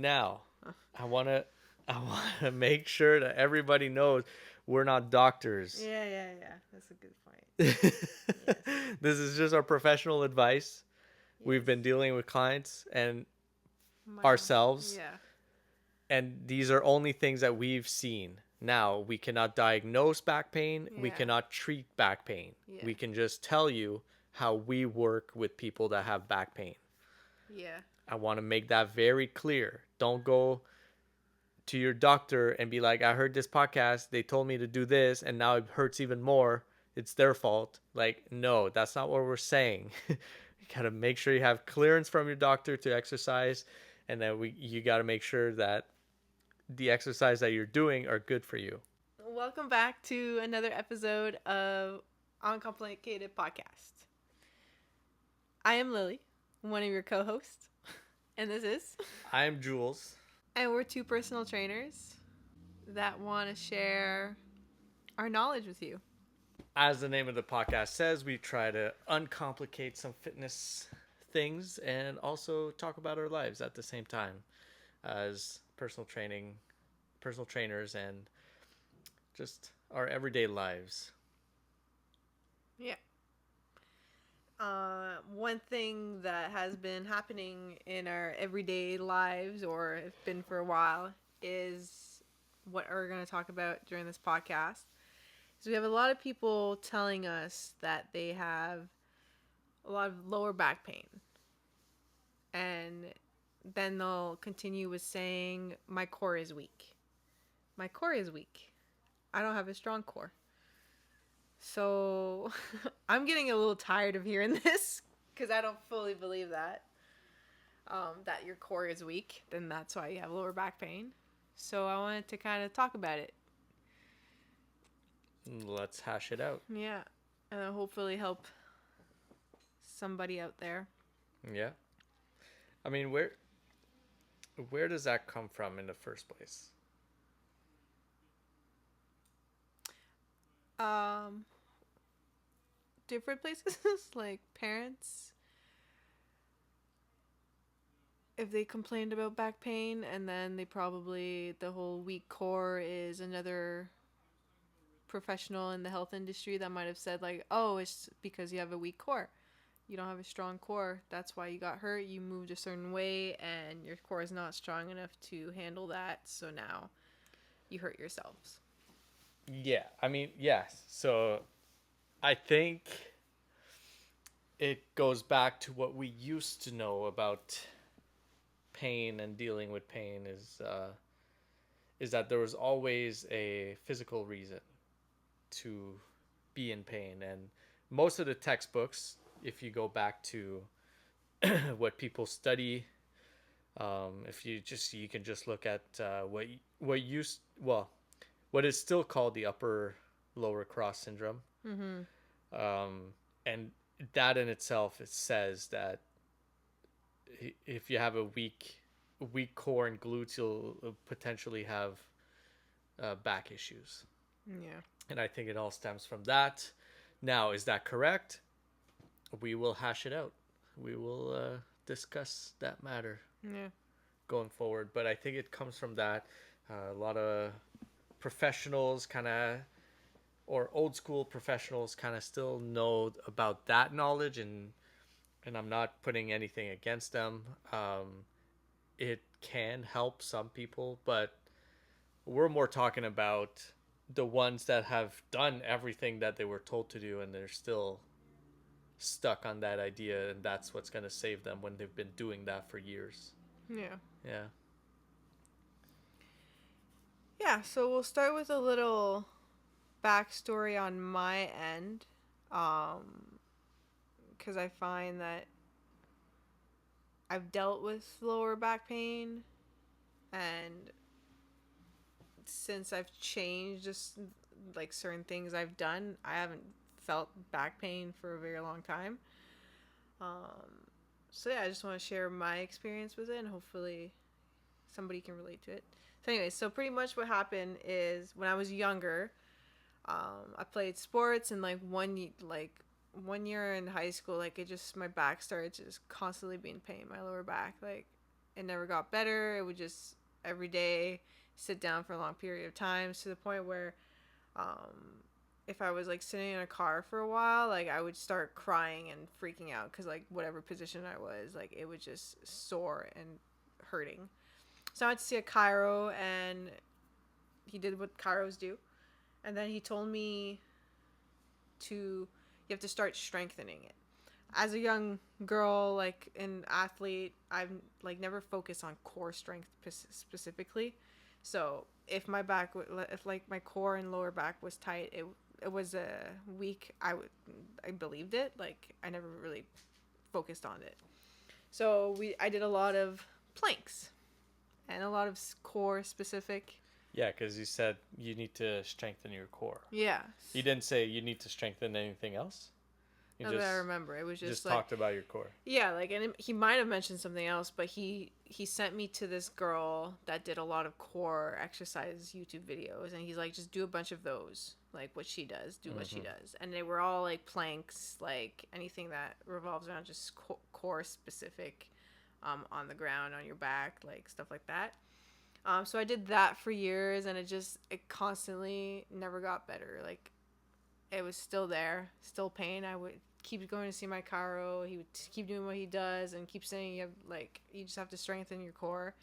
Now, I want to I want to make sure that everybody knows we're not doctors. Yeah. That's a good point. Yes. This is just our professional advice. We've Yes. been dealing with clients and My. ourselves, Yeah. and these are only things that we've seen. Now, we cannot diagnose back pain, we Yeah. cannot treat back pain. Yeah. We can just tell you how we work with people that have back pain. Yeah. I want to make that very clear. Don't go to your doctor and be like, I heard this podcast, they told me to do this, and now it hurts even more. It's their fault. Like, no, that's not what we're saying. You gotta make sure you have clearance from your doctor to exercise, and then you gotta make sure that the exercise that you're doing are good for you. Welcome back to another episode of Uncomplicated Podcast. I am Lily, one of your co-hosts, and this is, I'm Jules. and we're two personal trainers that want to share our knowledge with you. As the name of the podcast says, we try to uncomplicate some fitness things and also talk about our lives at the same time as personal trainers, and just our everyday lives. Yeah. One thing that has been happening in our everyday lives, or it's been for a while, is what we're going to talk about during this podcast. So we have a lot of people telling us that they have a lot of lower back pain. And then they'll continue with saying, my core is weak. My core is weak. I don't have a strong core. So I'm getting a little tired of hearing this because I don't fully believe that. That your core is weak, then that's why you have lower back pain. So I wanted to kind of talk about it. Let's hash it out. Yeah. And hopefully help somebody out there. Yeah. I mean, where does that come from in the first place? Um, Different places, like parents, if they complained about back pain, and then they probably, the whole weak core is another professional in the health industry that might have said, like, oh, it's because you have a weak core. You don't have a strong core. That's why you got hurt. You moved a certain way, and your core is not strong enough to handle that. So now you hurt yourselves. Yeah, I mean, yes. So I think it goes back to what we used to know about pain and dealing with pain is that there was always a physical reason to be in pain, and most of the textbooks, if you go back to what people study, if you can just look at what used well what is still called the upper lower cross syndrome, Mm-hmm. and that in itself, it says that if you have a weak core and glutes, you'll potentially have back issues, Yeah. and I think it all stems from that. Now, is that correct? We will hash it out. We will discuss that matter Yeah. going forward, but I think it comes from that. A lot of professionals kind of, or old school professionals kind of still know about that knowledge, and I'm not putting anything against them. It can help some people, but we're more talking about the ones that have done everything that they were told to do, and they're still stuck on that idea, and that's what's going to save them when they've been doing that for years. Yeah. Yeah. Yeah. So we'll start with a little backstory on my end. Because I find that I've dealt with lower back pain, and since I've changed just like certain things I've done, I haven't felt back pain for a very long time. Um, so yeah, I just want to share my experience with it, and hopefully somebody can relate to it. So anyway, so pretty much what happened is when I was younger, I played sports, and like 1 year in high school, like it just, my back started just constantly being pain, my lower back, like, it never got better. It would just every day sit down for a long period of time, to the point where if I was like sitting in a car for a while, like I would start crying and freaking out because like whatever position I was, like it was just sore and hurting. So I went to see a chiro, and he did what chiros do, and then he told me to you have to start strengthening it. As a young girl, like an athlete, I've like never focused on core strength specifically. So if my back, if like my core and lower back was tight, it was weak. I believed it. Like I never really focused on it. So I did a lot of planks and a lot of core specific. Yeah, because you said you need to strengthen your core. Yeah. You didn't say you need to strengthen anything else. You Not that I remember. It was just like, talked about your core. Yeah, like, and he might have mentioned something else, but he sent me to this girl that did a lot of core exercise YouTube videos, and he's like, just do a bunch of those, like what she does, do what she does, and they were all like planks, like anything that revolves around just core specific, on the ground, on your back, like stuff like that. So I did that for years, and it constantly never got better. Like, it was still there, still pain. I would keep going to see my chiro. He would keep doing what he does and keep saying you just have to strengthen your core.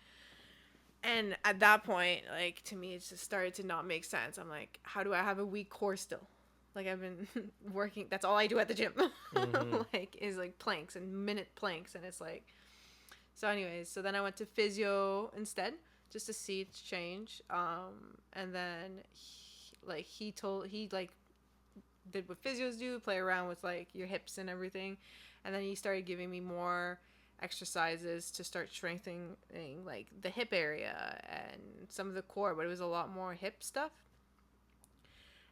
And at that point, like, to me, it just started to not make sense. I'm like, how do I have a weak core still? Like, I've been working. That's all I do at the gym. Like, is like planks and minute planks, and it's like. So, anyways, so then I went to physio instead, just to see it change. And then he did what physios do, play around with like your hips and everything, and then he started giving me more exercises to start strengthening like the hip area and some of the core, but it was a lot more hip stuff.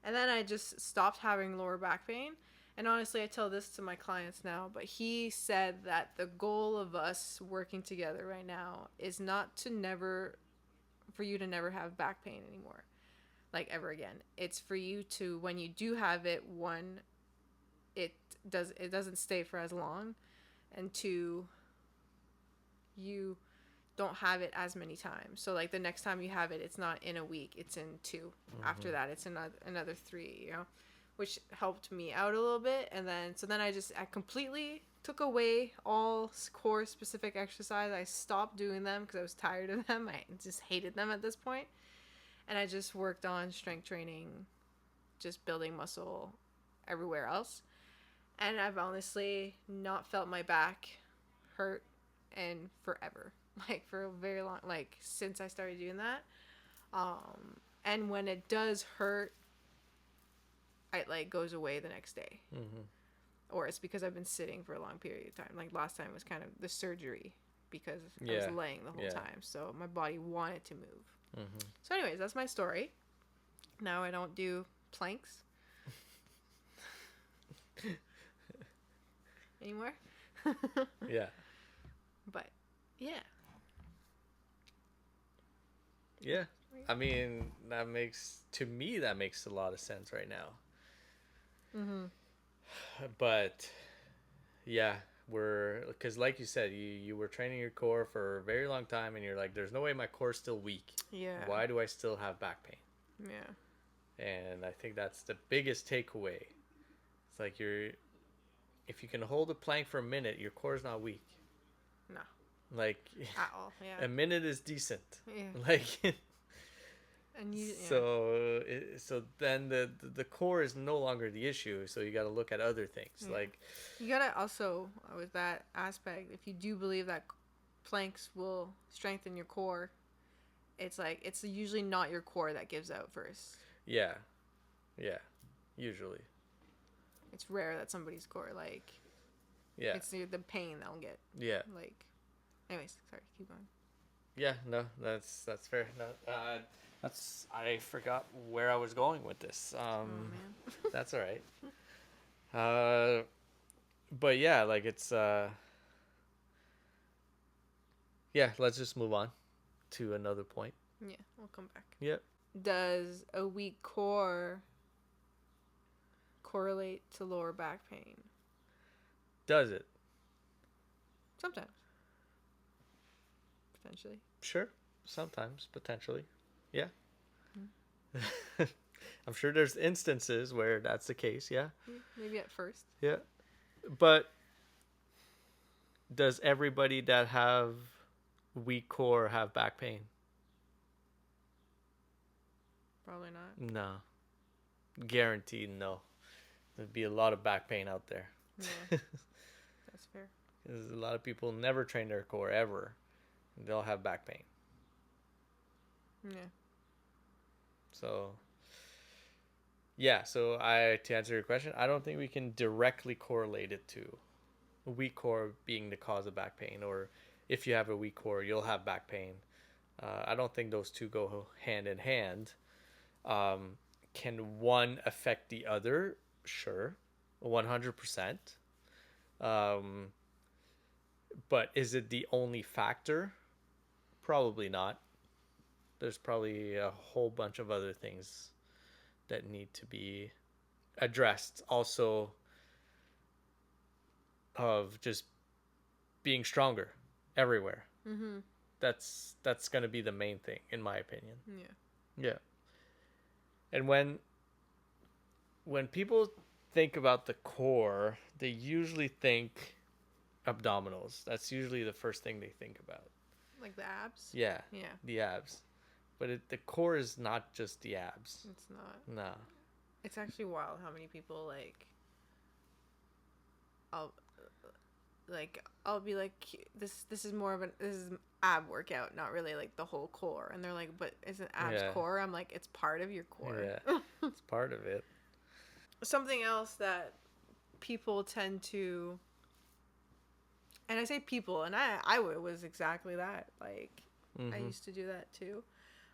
And then I just stopped having lower back pain. And honestly, I tell this to my clients now, but he said that the goal of us working together right now is not for you to never have back pain anymore, like ever again. It's for you to, when you do have it, one, it doesn't stay for as long, and two, you don't have it as many times. So like the next time you have it, it's not in a week, it's in 2. After that, it's another 3, which helped me out a little bit. And then I completely took away all core specific exercise. I stopped doing them because I was tired of them. I just hated them at this point. And I just worked on strength training, just building muscle everywhere else. And I've honestly not felt my back hurt in forever. Like, for a very long, like, since I started doing that. And when it does hurt, it, like, goes away the next day. Or it's because I've been sitting for a long period of time. Like, last time was kind of the surgery because I was laying the whole time. So my body wanted to move. So anyways, that's my story. Now I don't do planks anymore. Yeah. But yeah. Yeah. I mean, that makes a lot of sense right now. But yeah, because like you said, you were training your core for a very long time, and you're like, there's no way my core's still weak. Yeah. Why do I still have back pain? Yeah. And I think that's the biggest takeaway. It's like if you can hold a plank for a minute, your core's not weak. No. Like, at all. Yeah. a minute is decent. Yeah. Like, and you. Yeah. So then the core is no longer the issue. So you got to look at other things. Yeah. Like, you gotta also, with that aspect, if you do believe that planks will strengthen your core, it's like it's usually not your core that gives out first. Yeah. Usually. It's rare that somebody's core, like. Yeah. It's the pain they'll get. Yeah. Like. Anyways, sorry, keep going. Yeah, no, that's fair. No, I forgot where I was going with this. Oh man. That's all right. But yeah, like it's yeah, let's just move on to another point. Yeah, we'll come back. Yep. Does a weak core correlate to lower back pain? Does it? Sometimes. eventually. Sure. Sometimes, potentially. Yeah. Mm. I'm sure there's instances where that's the case. Yeah. Maybe at first. Yeah. But does everybody that have weak core have back pain? Probably not. No. Guaranteed no. There'd be a lot of back pain out there. Yeah, that's fair. There's a lot of people never train their core ever. They'll have back pain. Yeah. So yeah, so to answer your question, I don't think we can directly correlate it to a weak core being the cause of back pain, or if you have a weak core, you'll have back pain. I don't think those two go hand in hand. Um, can one affect the other? Sure, 100%. Um, but is it the only factor? Probably not. There's probably a whole bunch of other things that need to be addressed. Also, of just being stronger everywhere. Mm-hmm. That's gonna be the main thing, in my opinion. Yeah. Yeah. And when people think about the core, they usually think abdominals. That's usually the first thing they think about. Like the abs? Yeah. Yeah. The abs. But the core is not just the abs. It's not. No. It's actually wild how many people I'll I'll be like, this is more of this is ab workout, not really like the whole core, and they're like, but isn't abs Yeah. core? I'm like, it's part of your core. Yeah. It's part of it. Something else that people tend to, and I say people, and I was exactly that. Like, I used to do that too,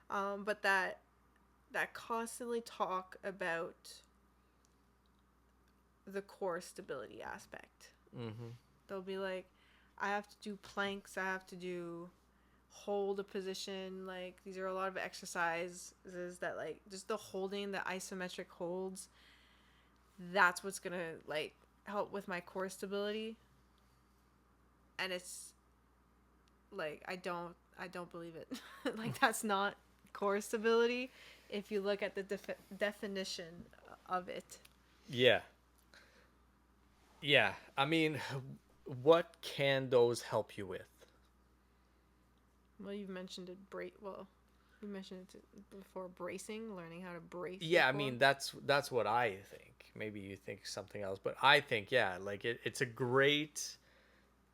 but that constantly talk about the core stability aspect. Mm-hmm. They'll be like, I have to do planks, I have to do hold a position. Like, these are a lot of exercises that, like, just the holding, the isometric holds, that's what's gonna, like, help with my core stability. And it's like, I don't believe it. Like, that's not core stability if you look at the definition of it. Yeah. Yeah. I mean, what can those help you with? Well, you've mentioned it. You mentioned it before. Bracing, learning how to brace. Yeah, I mean that's what I think. Maybe you think something else, but I think yeah, like it's a great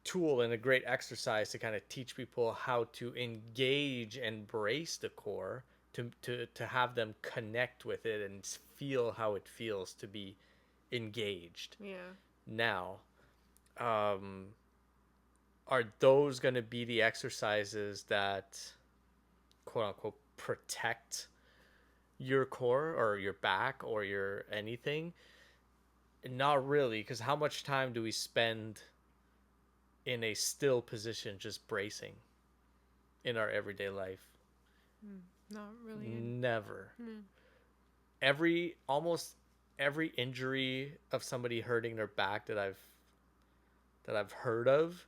tool and a great exercise to kind of teach people how to engage and brace the core to have them connect with it and feel how it feels to be engaged. Yeah. Now, um, are those going to be the exercises that quote unquote protect your core or your back or your anything? Not really, because how much time do we spend in a still position just bracing in our everyday life? Not really. Never. Almost every injury of somebody hurting their back that I've heard of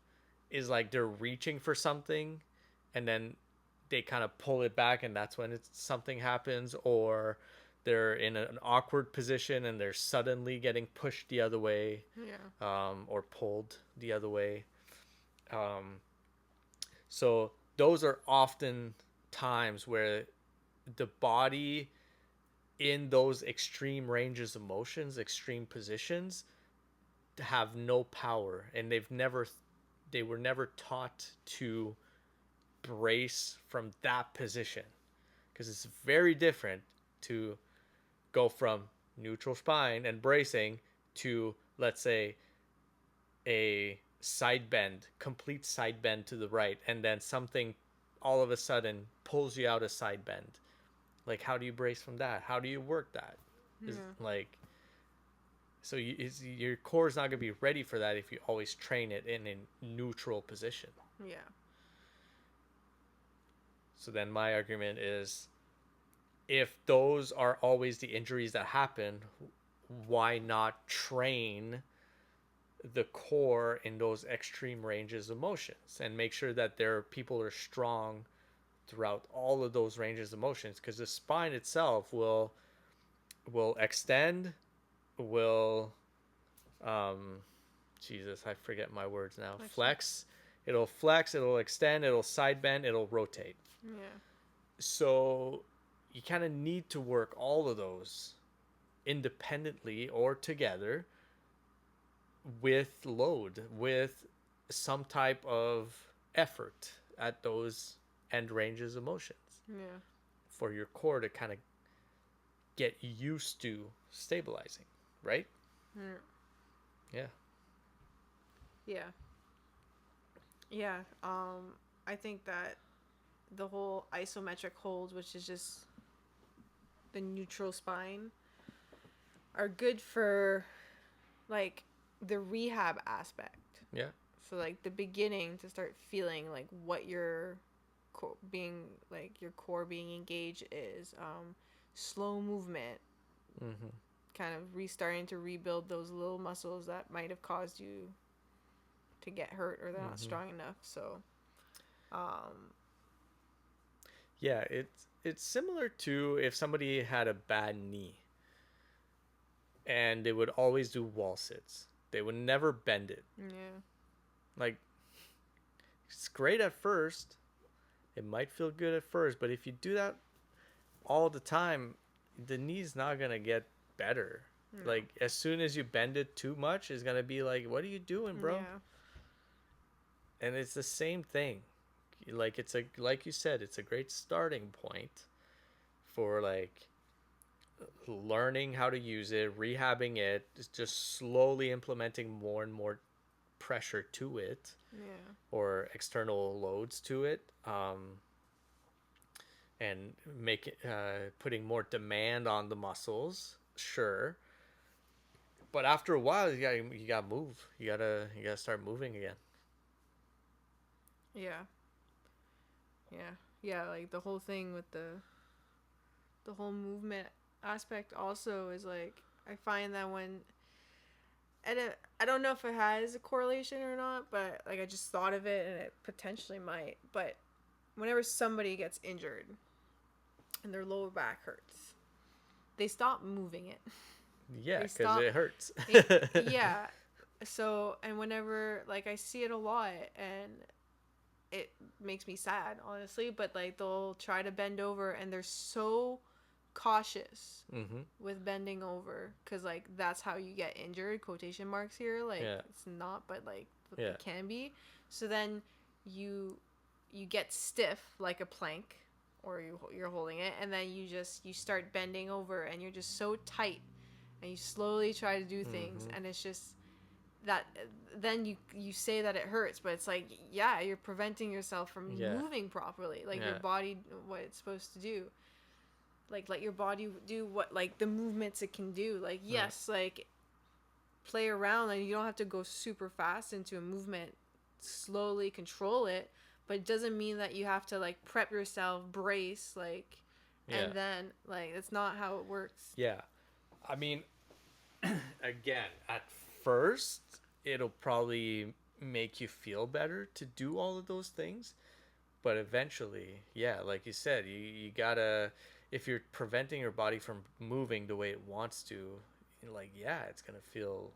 is like they're reaching for something and then they kind of pull it back and that's when something happens, or they're in an awkward position and they're suddenly getting pushed the other way. Yeah. Or pulled the other way. So those are often times where the body in those extreme ranges of motions, extreme positions, have no power, and they were never taught to brace from that position, because it's very different to go from neutral spine and bracing to, let's say, a side bend, complete side bend to the right, and then something all of a sudden pulls you out a side bend. Like, how do you brace from that? How do you work that? Is like, so your core is not going to be ready for that if you always train it in a neutral position. Yeah. So then my argument is, if those are always the injuries that happen, why not train the core in those extreme ranges of motions and make sure that their people are strong throughout all of those ranges of motions, because the spine itself will extend, will um Jesus, I forget my words now. Flexion. Flex, it'll extend, it'll side bend, it'll rotate. Yeah. So you kind of need to work all of those independently or together with load, with some type of effort at those end ranges of motions Yeah. for your core to kind of get used to stabilizing, right? Yeah. Yeah. Yeah. Yeah. I think that the whole isometric holds, which is just the neutral spine, are good for like the rehab aspect. Yeah. So like the beginning to start feeling like what your being like your core being engaged is slow movement, Mm-hmm. kind of restarting to rebuild those little muscles that might have caused you to get hurt or they're not Mm-hmm. strong enough. So um Yeah, it's similar to if somebody had a bad knee and they would always do wall sits. They would never bend it. yeah. Like, it's great at first. It might feel good at first, but if you do that all the time, the knee's not gonna get better. No. Like, as soon as you bend it too much, it's gonna be like, what are you doing, bro? Yeah. And it's the same thing. Like, it's a, like you said, it's a great starting point for like learning how to use it, rehabbing it, just slowly implementing more and more pressure to it Yeah. or external loads to it, and putting more demand on the muscles. Sure, but after a while, you gotta move. You gotta start moving again. Yeah. Yeah. Yeah, like the whole thing with the whole movement aspect also is like I find that when I don't know if it has a correlation or not, but like I just thought of it and it potentially might. But whenever somebody gets injured and their lower back hurts, they stop moving it. Yeah, They because stop it hurts. yeah. So, and whenever like I see it a lot and it makes me sad, honestly, but like they'll try to bend over and they're so cautious Mm-hmm. with bending over because like that's how you get injured, quotation marks here, like Yeah. it's not, but like Yeah. it can be. So then you you get stiff like a plank or you're holding it and then you start bending over and you're just so tight and you slowly try to do things Mm-hmm. and it's just that then you say that it hurts, but it's like yeah, you're preventing yourself from Yeah. moving properly, like your Yeah. body what it's supposed to do, like let your body do what like the movements it can do, like Yeah. yes, like play around and you don't have to go super fast into a movement, slowly control it, but it doesn't mean that you have to like prep yourself, brace, like Yeah. and then like that's not how it works. Yeah. I mean, again, at first, it'll probably make you feel better to do all of those things. But eventually, yeah, like you said, you gotta, if you're preventing your body from moving the way it wants to, like, yeah, it's gonna feel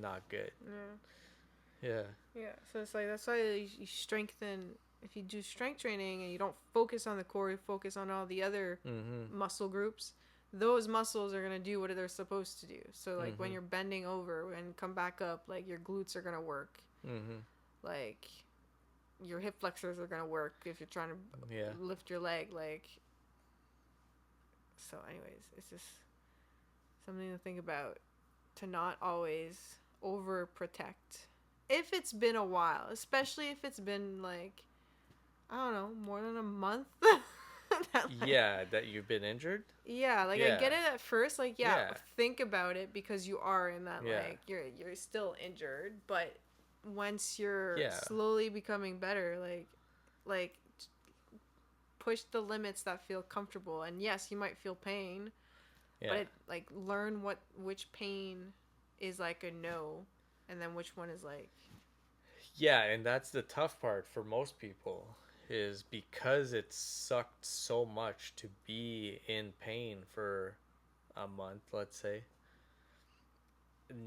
not good. Yeah. Yeah. Yeah, so it's like that's why you strengthen. If you do strength training and you don't focus on the core, you focus on all the other Mm-hmm. muscle groups. Those muscles are gonna do what they're supposed to do. So like when Mm-hmm. you're bending over and come back up, like your glutes are gonna work. Mm-hmm. Like your hip flexors are gonna work if you're trying to Yeah. lift your leg. Like so, anyways, it's just something to think about. To not always overprotect if it's been a while, especially if it's been like I don't know, more than a month. That, like, Yeah, that you've been injured. yeah, like I Yeah. get it at first, like yeah, Yeah. think about it because you are in that Yeah. like you're still injured, but once you're Yeah. slowly becoming better, like push the limits that feel comfortable. And yes, you might feel pain, Yeah. but like learn which pain is like a no and then which one is like, Yeah, and that's the tough part for most people is because it sucked so much to be in pain for a month, let's say.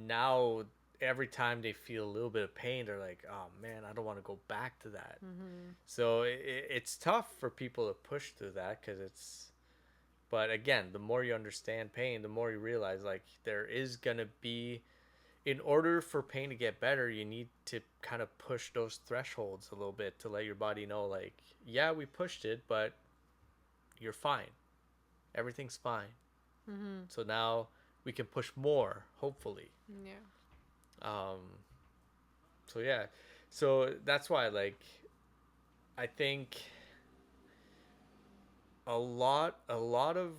Now every time they feel a little bit of pain, they're like, "Oh man, I don't want to go back to that." mm-hmm. So it's tough for people to push through that because it's. But again, the more you understand pain, the more you realize like there is gonna be, in order for pain to get better, you need to kind of push those thresholds a little bit to let your body know, like, yeah, we pushed it, but you're fine. Everything's fine. Mm-hmm. So now we can push more, hopefully. Yeah. Um, so yeah, so that's why, like, I think a lot of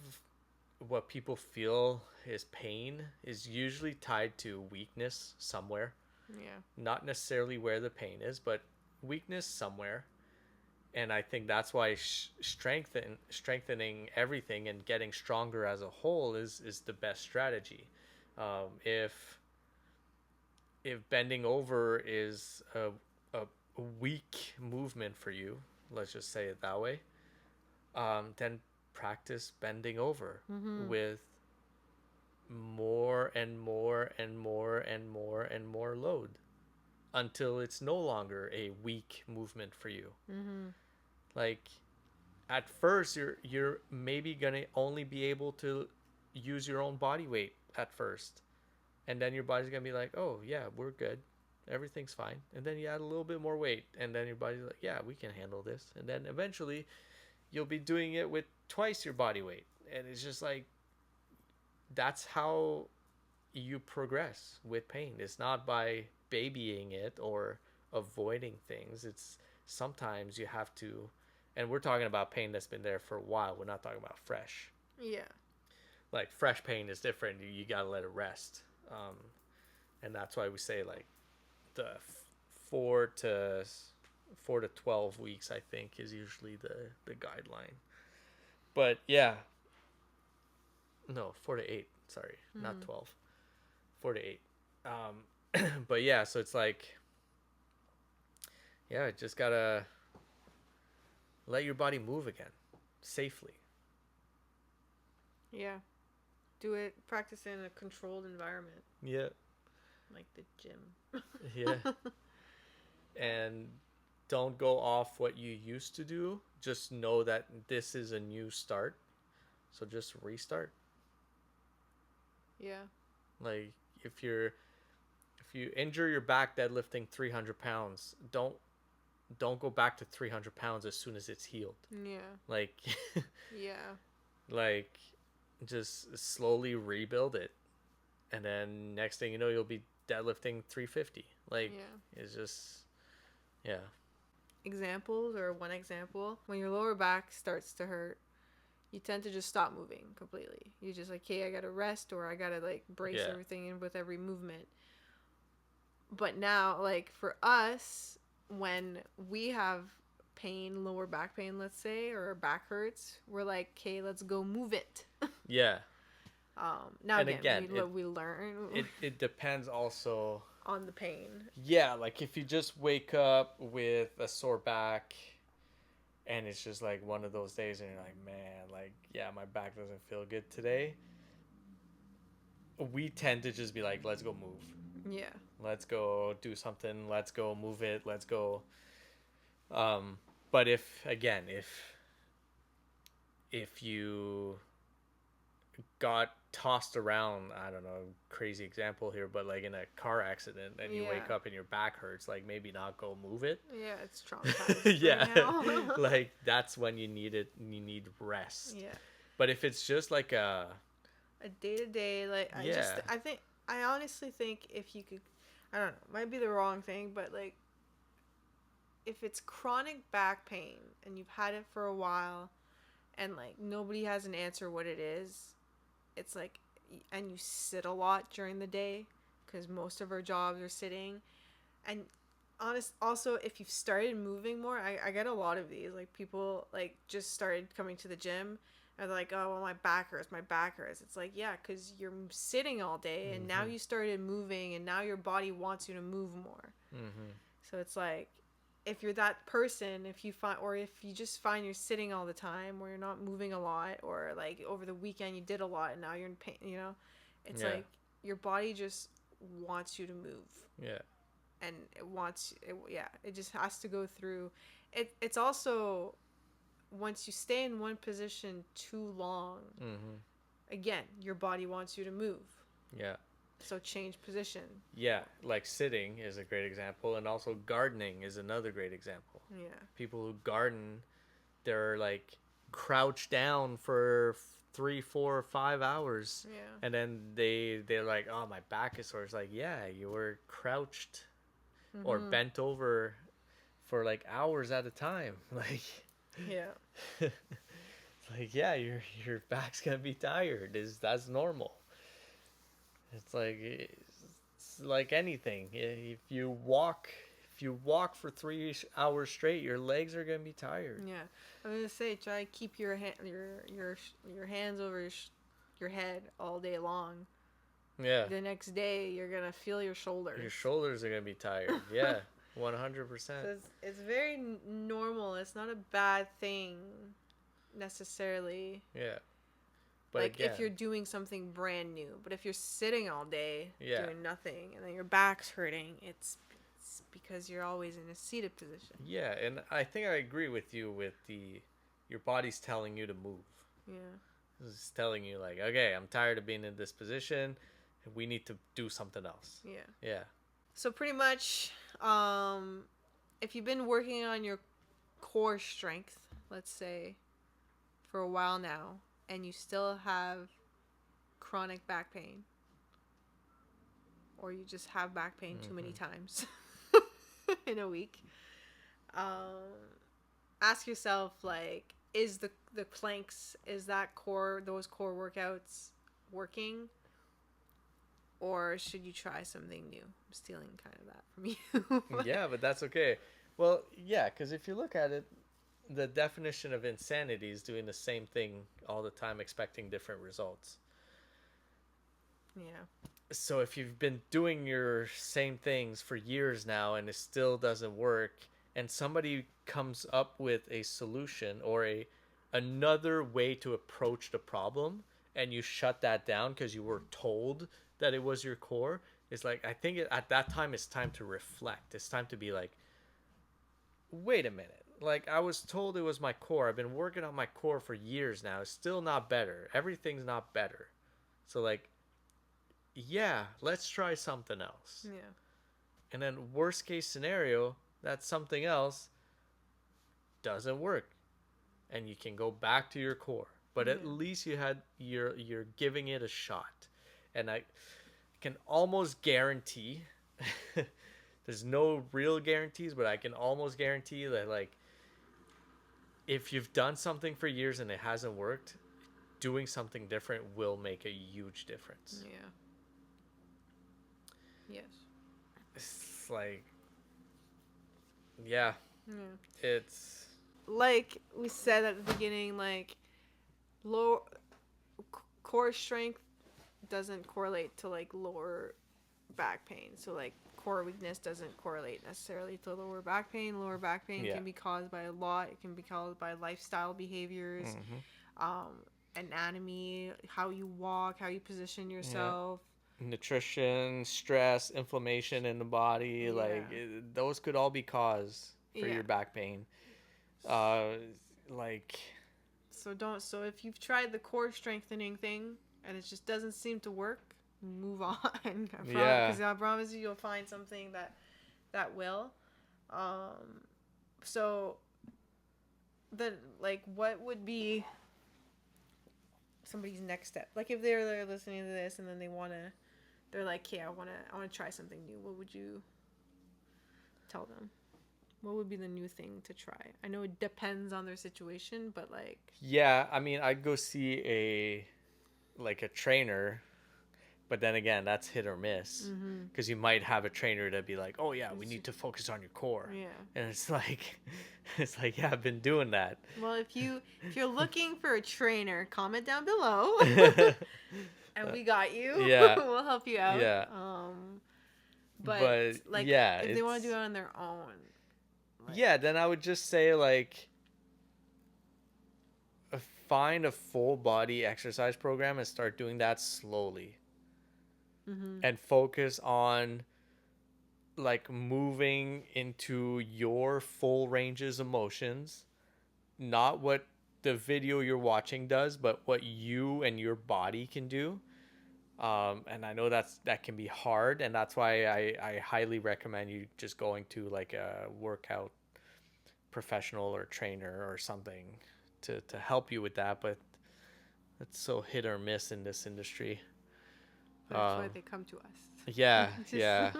what people feel is pain is usually tied to weakness somewhere. Yeah. Not necessarily where the pain is, but weakness somewhere. And I think that's why strengthening everything and getting stronger as a whole is the best strategy. If bending over is a weak movement for you, let's just say it that way, then practice bending over Mm-hmm. with more and more and more and more and more load until it's no longer a weak movement for you. Mm-hmm. Like at first you're maybe gonna only be able to use your own body weight at first, and then your body's gonna be like, oh yeah, we're good, everything's fine, and then you add a little bit more weight, and then your body's like, yeah, we can handle this, and then eventually you'll be doing it with twice your body weight, and it's just like that's how you progress with pain. It's not by babying it or avoiding things. It's sometimes you have to, and we're talking about pain that's been there for a while. We're not talking about fresh. Yeah. Like fresh pain is different. You gotta let it rest, and that's why we say like the 4 to 12 weeks. I think is usually the guideline. But yeah, no, 4 to 8. Sorry, not Mm-hmm. 12. 4 to 8. But yeah, so it's like, yeah, just gotta let your body move again safely. Yeah. Do it. Practice in a controlled environment, Yeah, like the gym. yeah. And don't go off what you used to do. Just know that this is a new start. So just restart. Yeah. Like if you're if you injure your back deadlifting 300 pounds, don't go back to 300 pounds as soon as it's healed. Yeah. Like Yeah. like just slowly rebuild it, and then next thing you know you'll be deadlifting 350. Like Yeah. it's just, yeah. Examples or one example, when your lower back starts to hurt, you tend to just stop moving completely. You just like, hey, I gotta rest, or I gotta like brace Yeah. everything in with every movement. But now, like for us, when we have pain, lower back pain, let's say, or our back hurts, we're like, okay, let's go move it. Yeah. Now And again, again, we learn it depends also. on the pain. Yeah, like if you just wake up with a sore back and it's just like one of those days and you're like, man, like yeah, my back doesn't feel good today, we tend to just be like, let's go move. Yeah. Let's go do something. Let's go move it. Let's go. But if you got tossed around, I don't know, crazy example here, but like in a car accident and you Yeah. wake up and your back hurts, like maybe not go move it. Yeah, it's traumatized Yeah. right now. Like that's when you need it. You need rest. Yeah. But if it's just like A day to day, like yeah, I think I honestly think if you could, I don't know, might be the wrong thing, but like if it's chronic back pain and you've had it for a while and like nobody has an answer what it is, it's like, and you sit a lot during the day because most of our jobs are sitting, and also if you've started moving more, I get a lot of these like people like just started coming to the gym Or they're like, oh, well, my back hurts, my back hurts. It's like, yeah, because you're sitting all day and now Mm-hmm. you started moving and now your body wants you to move more. Mm-hmm. So it's like, if you're that person, if you find, or if you just find you're sitting all the time or you're not moving a lot, or like over the weekend you did a lot and now you're in pain, it's Yeah. like your body just wants you to move. Yeah. And it just has to go through. It's also, once you stay in one position too long, Mm-hmm. again, your body wants you to move. Yeah. So change position. Yeah, like sitting is a great example, and also gardening is another great example. Yeah. People who garden, they're like crouched down for 3, 4, 5 hours, Yeah. and then they're like, "Oh, my back is sore." It's like, yeah, you were crouched or Mm-hmm. bent over for like hours at a time. Like, Yeah. like yeah, your back's gonna be tired. That's normal. It's like anything. If you walk for 3 hours straight, your legs are gonna be tired. Yeah. I was gonna say, try to keep your hands over your head all day long. Yeah, The next day, you're gonna feel your shoulders. your shoulders are gonna be tired. Yeah, So 100%. it's very normal. It's not a bad thing necessarily. Yeah, but Like if again, you're doing something brand new, but if you're sitting all day yeah, doing nothing and then your back's hurting, it's because you're always in a seated position. yeah, and I think I agree with you with your body's telling you to move. Yeah. It's telling you like, okay, I'm tired of being in this position. We need to do something else. Yeah. Yeah. So pretty much, if you've been working on your core strength, let's say, for a while now, and you still have chronic back pain, or you just have back pain too many times in a week, ask yourself, like, is the planks, is that core, those core workouts working? Or should you try something new? I'm stealing kind of that from you. Yeah, but that's okay. Well, yeah, because if you look at it, the definition of insanity is doing the same thing all the time, expecting different results. Yeah. So if you've been doing your same things for years now and it still doesn't work, and somebody comes up with a solution or another way to approach the problem, and you shut that down because you were told that it was your core, it's like I think at that time it's time to reflect. It's time to be like, wait a minute. Like, I was told it was my core. I've been working on my core for years now. It's still not better. Everything's not better. So, like, yeah, let's try something else. Yeah. And then, worst case scenario, that something else doesn't work. And you can go back to your core. But at least you're giving it a shot. And I can almost guarantee there's no real guarantees, but I can almost guarantee that, like, if you've done something for years and it hasn't worked, doing something different will make a huge difference. Yeah. Yes. It's like, yeah, Yeah. it's, Like we said at the beginning, like low core strength doesn't correlate to like lower back pain. So like core weakness doesn't correlate necessarily to lower back pain. Lower back pain can be caused by a lot. It can be caused by lifestyle behaviors, anatomy, how you walk, how you position yourself. nutrition, stress, inflammation in the body, like those could all be cause for your back pain. Like, So if you've tried the core strengthening thing and it just doesn't seem to work, move on. Because I promise you, you'll find something that will. So then, like, what would be somebody's next step? Like, if they're listening to this and then they're like, "Yeah, I wanna try something new." What would you tell them? What would be the new thing to try? I know it depends on their situation, but like, yeah, I mean, I'd go see a trainer, But then again, that's hit or miss, Mm-hmm. because you might have a trainer to be like, "Oh yeah, we It's need just, to focus on your core," yeah. and it's like, it's like, yeah, I've been doing that. Well, if you're looking for a trainer, comment down below, and we got you. Yeah, We'll help you out. yeah, But but like yeah, if they want to do it's it on their own, like yeah. Then I would just say like find a full body exercise program and start doing that slowly, mm-hmm. and focus on like moving into your full ranges of motions, not what the video you're watching does, but what you and your body can do. And I know that can be hard, and that's why I highly recommend you just going to like a workout professional or trainer or something to help you with that. But it's so hit or miss in this industry. But that's why Um, they come to us. yeah, Just yeah.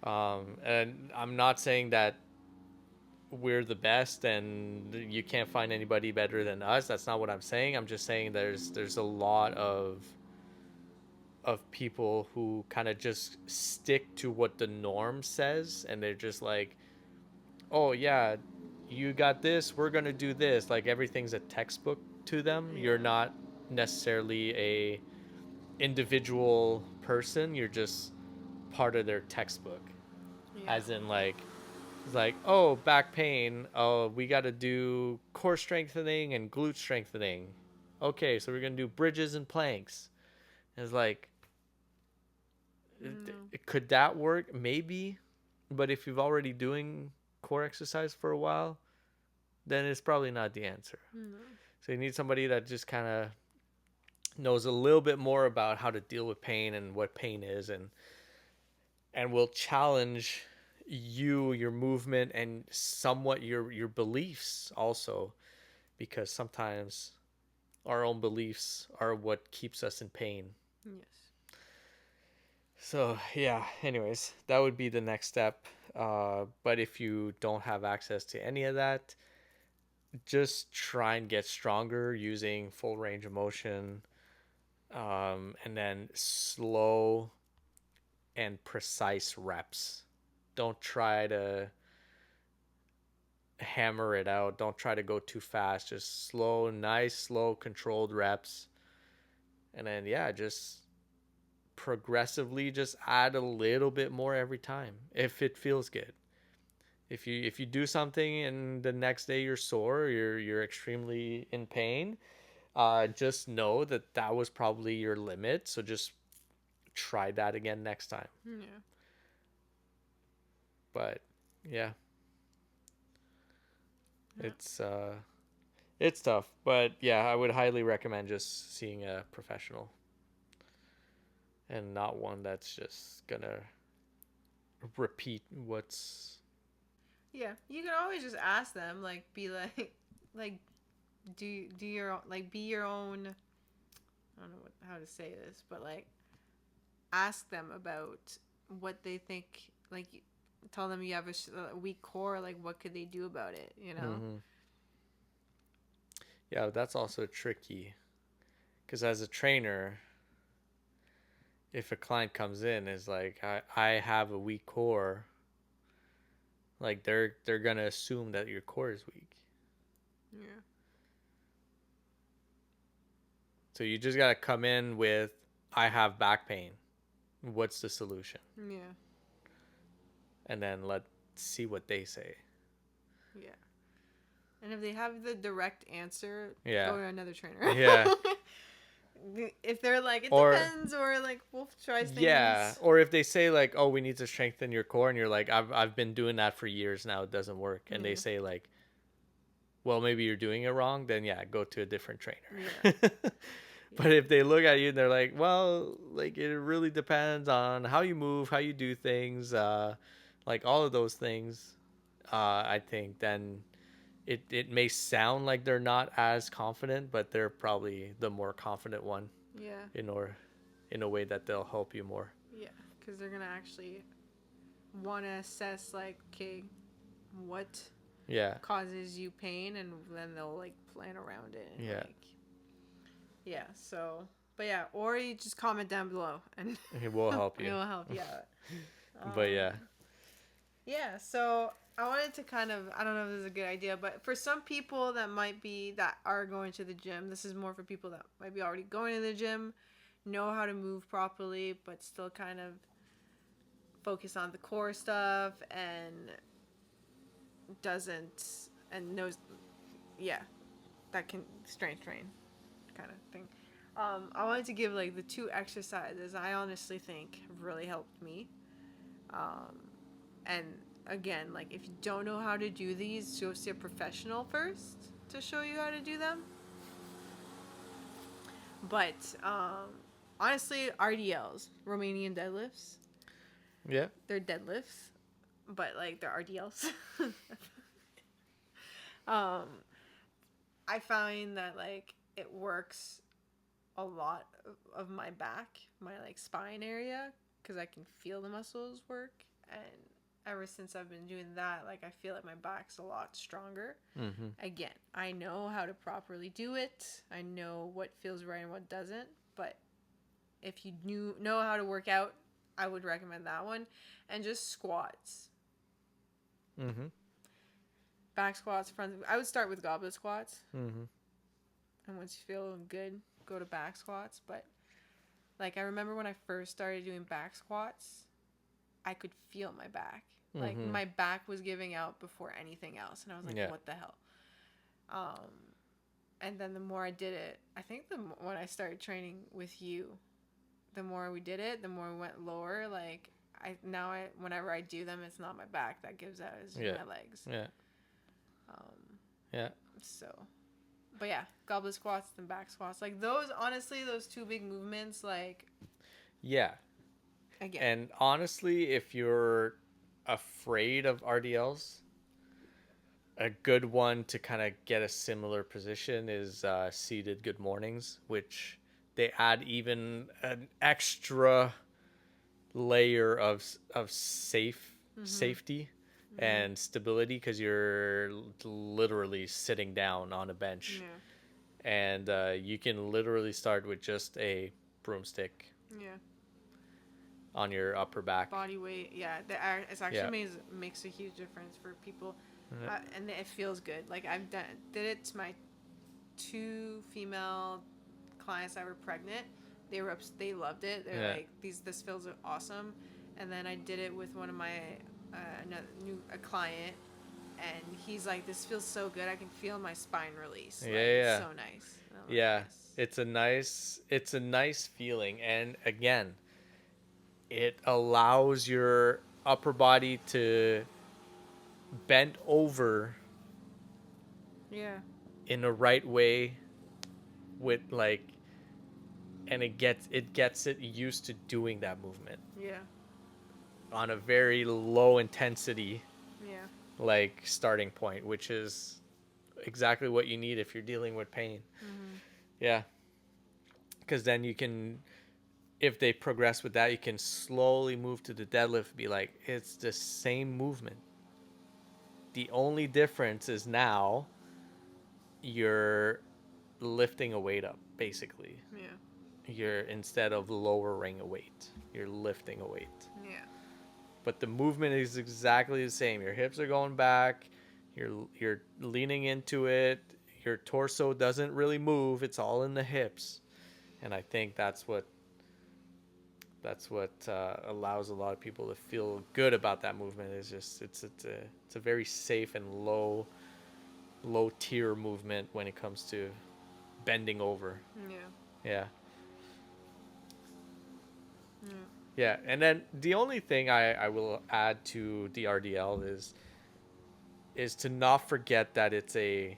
And I'm not saying that we're the best and you can't find anybody better than us. That's not what I'm saying. I'm just saying there's a lot of people who kind of just stick to what the norm says, and they're just like, "Oh yeah, you got this, we're going to do this." Like everything's a textbook to them. You're yeah, not necessarily a individual person. You're just part of their textbook. yeah, As in like it's like, "Oh, back pain. Oh, we got to do core strengthening and glute strengthening." Okay, so we're going to do bridges and planks. And it's like, no, could that work? Maybe. But if you've already doing core exercise for a while, then it's probably not the answer. no, So you need somebody that just kind of knows a little bit more about how to deal with pain and what pain is, and will challenge you, your movement, and somewhat your beliefs also, because sometimes our own beliefs are what keeps us in pain. yes, So yeah, anyways, that would be the next step. But if you don't have access to any of that, just try and get stronger using full range of motion, and then slow and precise reps. Don't try to hammer it out. Don't try to go too fast. Just slow, nice, slow, controlled reps. And then, yeah, just progressively just add a little bit more every time if it feels good. If you do something and the next day you're sore, you're extremely in pain, just know that that was probably your limit. So just try that again next time. yeah, But yeah, yeah, it's it's tough. But yeah, I would highly recommend just seeing a professional, and not one that's just gonna repeat what's yeah. You can always just ask them, like, be like, like, do your like be your own. I don't know how to say this, but like, ask them about what they think. Like, tell them you have a weak core. Like, what could they do about it? You know. mm-hmm. Yeah, that's also tricky because as a trainer, if a client comes in is like, I have a weak core, like they're gonna assume that your core is weak. Yeah. So you just gotta come in with, I have back pain. What's the solution? Yeah. And then let's see what they say. Yeah. And if they have the direct answer, Yeah. go to another trainer. Yeah. If they're like, it Or depends, or like, we'll try things. yeah, or if they say like, "Oh, we need to strengthen your core," and you're like, "I've been doing that for years now. It doesn't work." And they Yeah. say like, "Well, maybe you're doing it wrong." Then yeah, go to a different Yeah. trainer. But if they look at you and they're like, "Well, like it really depends on how you move, how you do things, like all of those things," I think then it may sound like they're not as confident, but they're probably the more confident one Yeah. in or in a way that they'll help you more. Yeah. Because they're going to actually want to assess, like, okay, what Yeah. causes you pain, and then they'll, like, plan around it. And, Yeah. like, yeah. So, But yeah, or you just comment down below and It will help it you. will help you out. But yeah. Yeah, so I wanted to kind of, I don't know if this is a good idea, but for some people that are going to the gym, this is more for people that might be already going to the gym, know how to move properly, but still kind of focus on the core stuff and doesn't, and knows, yeah, that can strength train kind of thing. I wanted to give like the two exercises I honestly think have really helped me. Um, and again, like if you don't know how to do these, go see a professional first to show you how to do them. But honestly, RDLs, Romanian deadlifts, Yeah. they're deadlifts, but like they're RDLs. um, I find that like it works a lot of my back, my like spine area, because I can feel the muscles work. And ever since I've been doing that, like I feel like my back's a lot stronger. Mm-hmm. Again, I know how to properly do it. I know what feels right and what doesn't. But if you know how to work out, I would recommend that one. And just squats, Mm-hmm. back squats, front. I would start with goblet squats, Mm-hmm. and once you feel good, go to back squats. But like I remember when I first started doing back squats, I could feel my back. Like Mm-hmm. my back was giving out before anything else, and I was like, Yeah. "What the hell?" Um, and then the more I did it, I think when I started training with you, the more we did it, the more we went lower. Like whenever I do them, it's not my back that gives out; it's just Yeah. my legs. Yeah. Um, Yeah. so, but yeah, goblet squats and back squats, like those. Honestly, those two big movements, like Yeah. again, And honestly, if you're afraid of RDLs, a good one to kind of get a similar position is seated good mornings, which they add even an extra layer of mm-hmm, safety mm-hmm, and stability because you're literally sitting down on a bench, yeah, and you can literally start with just a broomstick yeah. on your upper back. Body weight, yeah, it's Yeah. actually makes a huge difference for people, Yeah. and it feels good. Like did it to my two female clients that were pregnant. They loved it. They're Yeah. like this feels awesome. And then I did it with one of my a client, and he's like, this feels so good. I can feel my spine release. Yeah. Like it's Yeah. so nice. And I'm like, Yeah. yes. It's a nice feeling, and again, it allows your upper body to bend over Yeah. in the right way with like, and it gets it used to doing that movement Yeah. on a very low intensity Yeah. like starting point, which is exactly what you need if you're dealing with pain. Mm-hmm. Yeah, because then you can, if they progress with that, you can slowly move to the deadlift. Be like, it's the same movement. The only difference is now you're lifting a weight up, basically. Yeah. You're, instead of lowering a weight, you're lifting a weight. Yeah. But the movement is exactly the same. Your hips are going back, you're leaning into it, your torso doesn't really move, it's all in the hips. And I think that's what allows a lot of people to feel good about that movement. Is just it's a very safe and low tier movement when it comes to bending over. Yeah. Yeah. Yeah. Yeah. And then the only thing I will add to the RDL is to not forget that it's a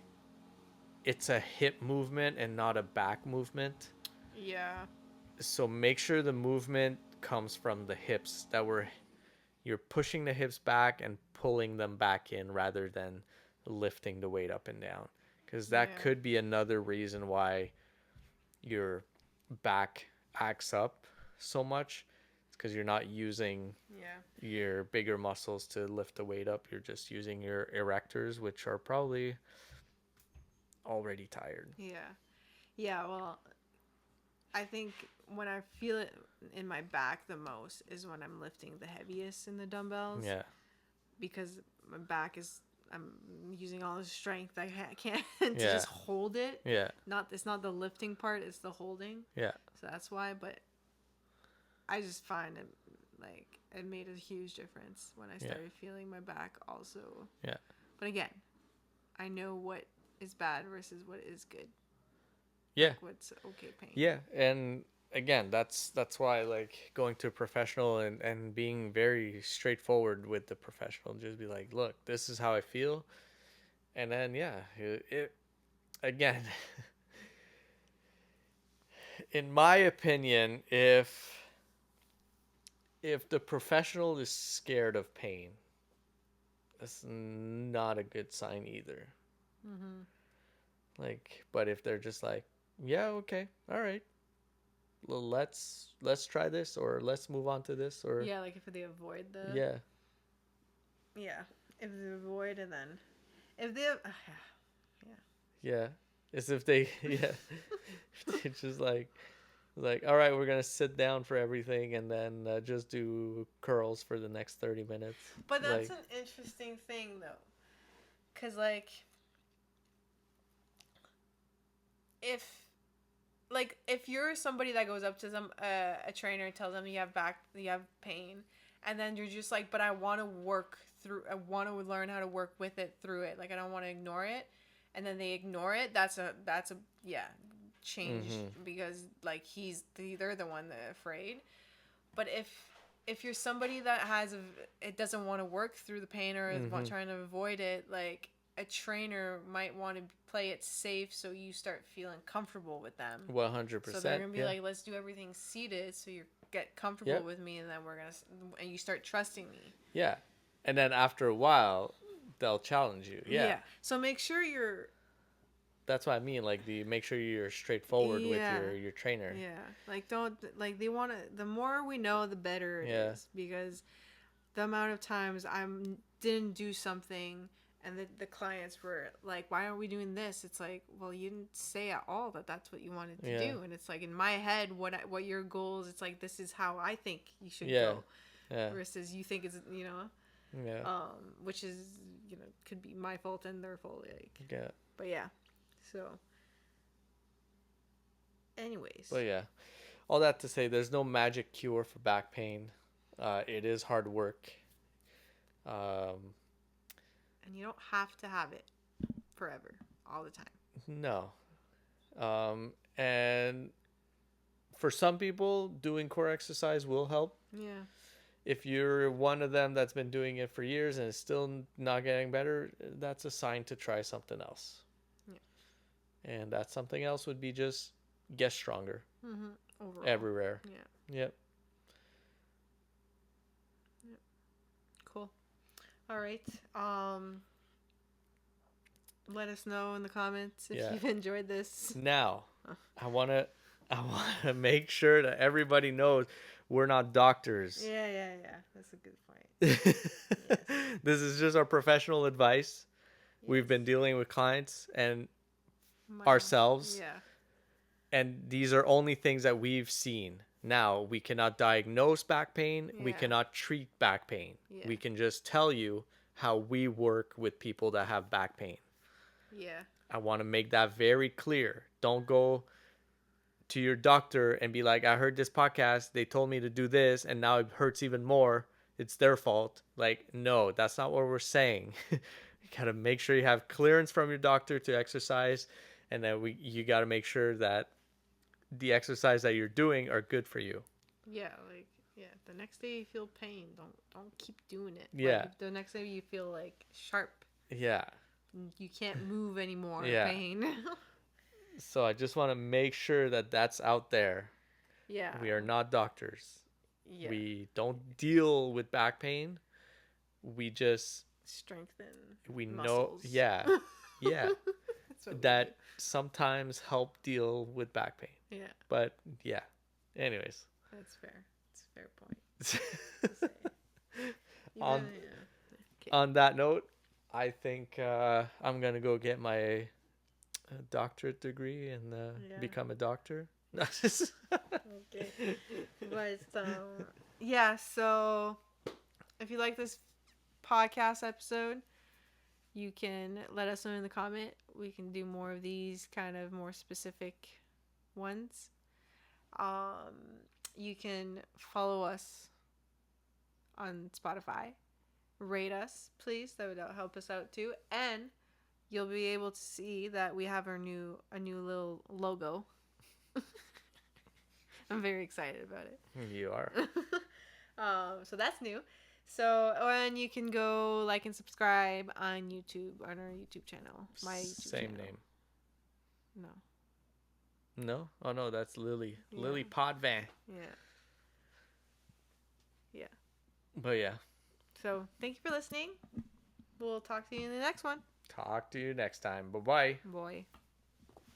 hip movement and not a back movement. Yeah. So make sure the movement comes from the hips, that you're pushing the hips back and pulling them back in rather than lifting the weight up and down, because that Yeah. could be another reason why your back acts up so much. It's because you're not using Yeah. your bigger muscles to lift the weight up. You're just using your erectors, which are probably already tired. Yeah. Yeah. Well, I think when I feel it in my back the most is when I'm lifting the heaviest in the dumbbells. Yeah. Because my back is, I'm using all the strength I can to Yeah. just hold it. Yeah. It's not the lifting part, it's the holding. Yeah. So that's why. But I just find it like it made a huge difference when I started feeling my back also. Yeah. But again, I know what is bad versus what is good. Yeah. Like what's okay pain. Yeah. And again, that's why like going to a professional and being very straightforward with the professional, just be like, look, this is how I feel. And then it again, in my opinion, if the professional is scared of pain, that's not a good sign either. Mm-hmm. Like, but if they're just like, yeah, okay, all right, well, let's try this, or let's move on to this, or Yeah, like if they avoid the. yeah, Yeah, if they avoid and then if they. Yeah. yeah, as if they yeah, it's just like all right, we're gonna sit down for everything and then just do curls for the next 30 minutes. But that's Like, an interesting thing though, cause like if if you're somebody that goes up to some a trainer and tells them you have pain, and then you're just like, but I want to work through, I want to learn how to work with it through it, like I don't want to ignore it, and then they ignore it, that's a yeah, change, because like they're the one that afraid. But if you're somebody that it doesn't want to work through the pain or is trying to avoid it, like a trainer might want to play it safe so you start feeling comfortable with them. 100%. So they're gonna be like, let's do everything seated so you get comfortable with me, and then and you start trusting me. Yeah, and then after a while, they'll challenge you. Yeah. So make sure you're. That's what I mean. Like, make sure you're straightforward with your trainer. Yeah, like don't like they want to. The more we know, the better it is, because the amount of times I didn't do something and the clients were like, why aren't we doing this? It's like, well, you didn't say at all that that's what you wanted to do. And it's like, in my head, what your goals, it's like, this is how I think you should go, versus you think it's, which is, could be my fault and their fault, like, but yeah, so anyways, but yeah, all that to say, there's no magic cure for back pain. It is hard work. And you don't have to have it forever, all the time. No. And for some people, doing core exercise will help. Yeah. If you're one of them that's been doing it for years and is still not getting better, that's a sign to try something else. Yeah. And that something else would be just get stronger. Overall. Everywhere. Yeah. Yep. Cool. All right. Let us know in the comments if you've enjoyed this. Now, I want to make sure that everybody knows we're not doctors. Yeah. That's a good point. Yes. This is just our professional advice. Yes. We've been dealing with clients and ourselves. Yeah. And these are only things that we've seen. Now, we cannot diagnose back pain. Yeah. We cannot treat back pain. Yeah. We can just tell you how we work with people that have back pain. Yeah. I want to make that very clear. Don't go to your doctor and be like, I heard this podcast, they told me to do this, and now it hurts even more. It's their fault. Like, no, that's not what we're saying. You got to make sure you have clearance from your doctor to exercise, and then you got to make sure that the exercise that you're doing are good for you. Yeah, the next day you feel pain, don't keep doing it. Yeah. Like, the next day you feel like sharp. Yeah. You can't move anymore. Yeah. Pain. So I just want to make sure that that's out there. Yeah. We are not doctors. Yeah. We don't deal with back pain. We just strengthen. We muscles. know. Yeah. Yeah. That sometimes help deal with back pain. Yeah. But yeah. Anyways. That's fair. It's a fair point. On that note, I think I'm gonna go get my doctorate degree and become a doctor. Okay. But yeah, so if you like this podcast episode, you can let us know in the comment. We can do more of these kind of more specific ones. Um, you can follow us on Spotify. Rate us, please. That would help us out too. And you'll be able to see that we have a new little logo. I'm very excited about it. You are. So that's new. So, and you can go like and subscribe on YouTube, on our YouTube channel. My YouTube Same channel. name. No. No? Oh no, that's Lily. Yeah. Lily Podvan. Yeah. Yeah. But yeah. So, thank you for listening. We'll talk to you in the next one. Talk to you next time. Bye bye. Boy.